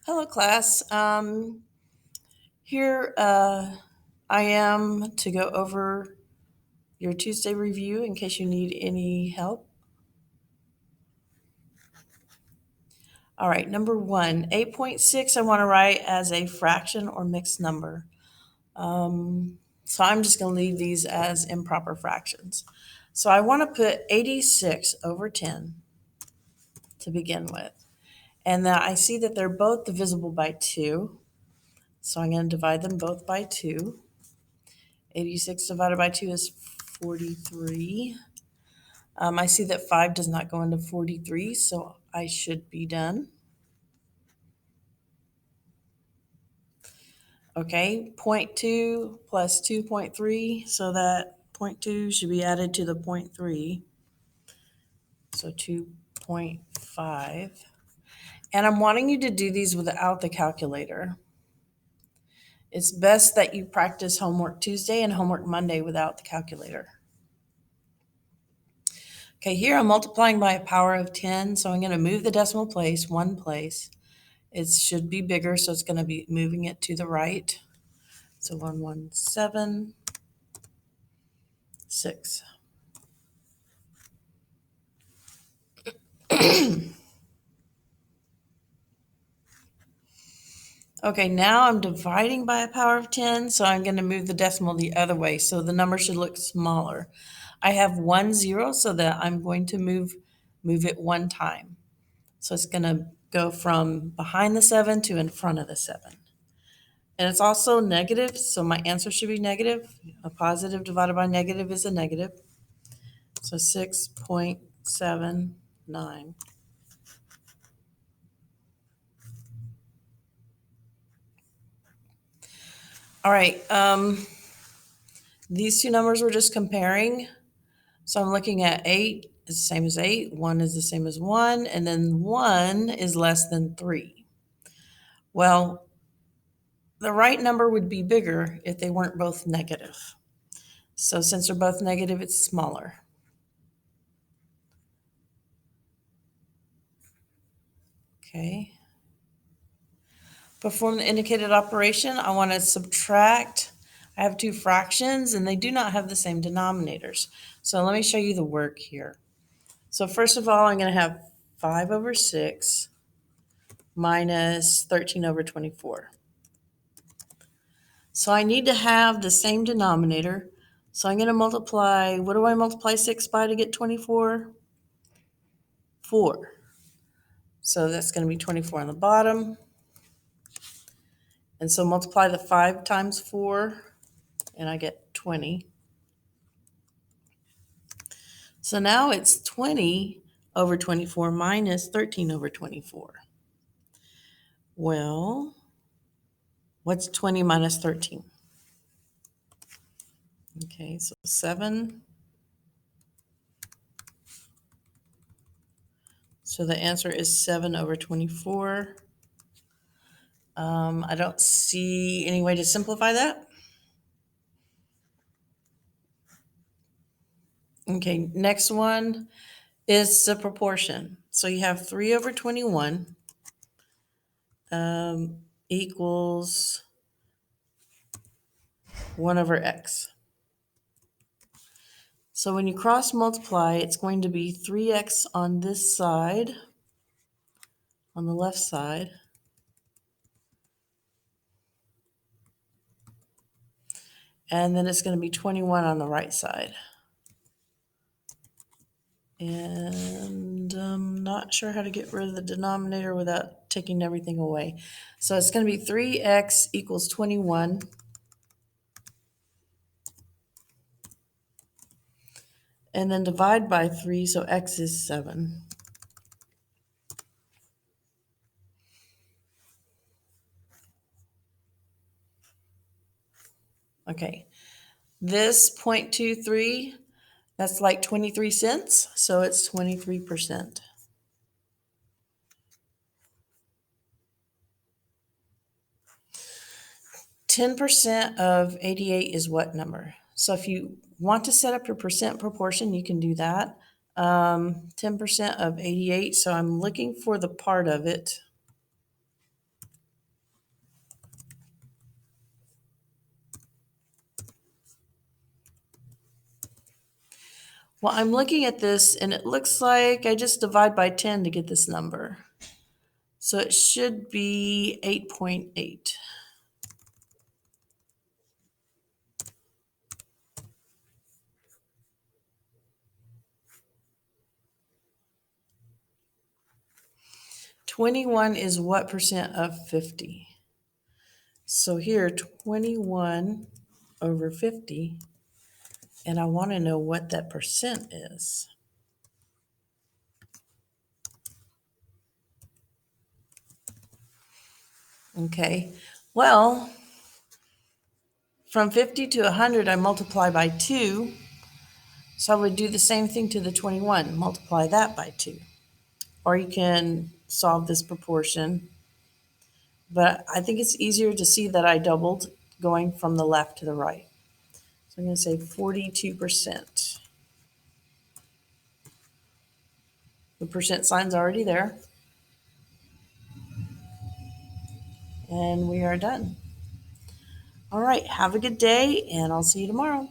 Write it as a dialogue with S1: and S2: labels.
S1: Hello, class. Here I am to go over your Tuesday review in case you need any help. All right, number one, 8.6 I want to write as a fraction or mixed number. So I'm just going to leave these as improper fractions. So I want to put 86 over 10 to begin with. And then I see that they're both divisible by 2. So I'm going to divide them both by 2. 86 divided by 2 is 43. I see that 5 does not go into 43, so I should be done. Okay, 0.2 plus 2.3, so that 0.2 should be added to the 0.3, so 2.5. And I'm wanting you to do these without the calculator. It's best that you practice homework Tuesday and homework Monday without the calculator. Okay, here I'm multiplying by a power of 10, so I'm going to move the decimal place one place. It should be bigger, so it's going to be moving it to the right. So 1176. Okay, now I'm dividing by a power of 10, so I'm going to move the decimal the other way, so the number should look smaller. I have 1 0, so that I'm going to move it one time. So it's going to go from behind the 7 to in front of the 7. And it's also negative, so my answer should be negative. A positive divided by negative is a negative. So 6.79. All right, these two numbers we're just comparing. So I'm looking at 8 is the same as 8, 1 is the same as 1, and then 1 is less than 3. Well, the right number would be bigger if they weren't both negative. So since they're both negative, it's smaller. Okay. Perform the indicated operation. I want to subtract. I have two fractions, and they do not have the same denominators. So let me show you the work here. So first of all, I'm going to have 5 over 6 minus 13 over 24. So I need to have the same denominator. So I'm going to multiply, what do I multiply 6 by to get 24? 4. So that's going to be 24 on the bottom. And so multiply the 5 times 4, and I get 20. So now it's 20 over 24 minus 13 over 24. Well, what's 20 minus 13? Okay, so 7. So the answer is 7 over 24. I don't see any way to simplify that. Okay, next one is the proportion. So you have 3 over 21 equals 1 over x. So when you cross multiply, it's going to be 3x on this side, on the left side, and then it's going to be 21 on the right side. And I'm not sure how to get rid of the denominator without taking everything away. So it's going to be 3x equals 21. And then divide by 3, so x is 7. Okay, this 0.23, that's like 23 cents, so it's 23%. 10% of 88 is what number? So if you want to set up your percent proportion, you can do that. 10% of 88, so I'm looking for the part of it. Well, I'm looking at this and it looks like I just divide by 10 to get this number. So it should be 8.8. "21 is what percent of 50?" So here, 21 over 50, and I want to know what that percent is. Okay, well, from 50 to 100, I multiply by 2. So I would do the same thing to the 21, multiply that by 2. Or you can solve this proportion. But I think it's easier to see that I doubled going from the left to the right. So I'm going to say 42%. The percent sign's already there. And we are done. All right, have a good day, and I'll see you tomorrow.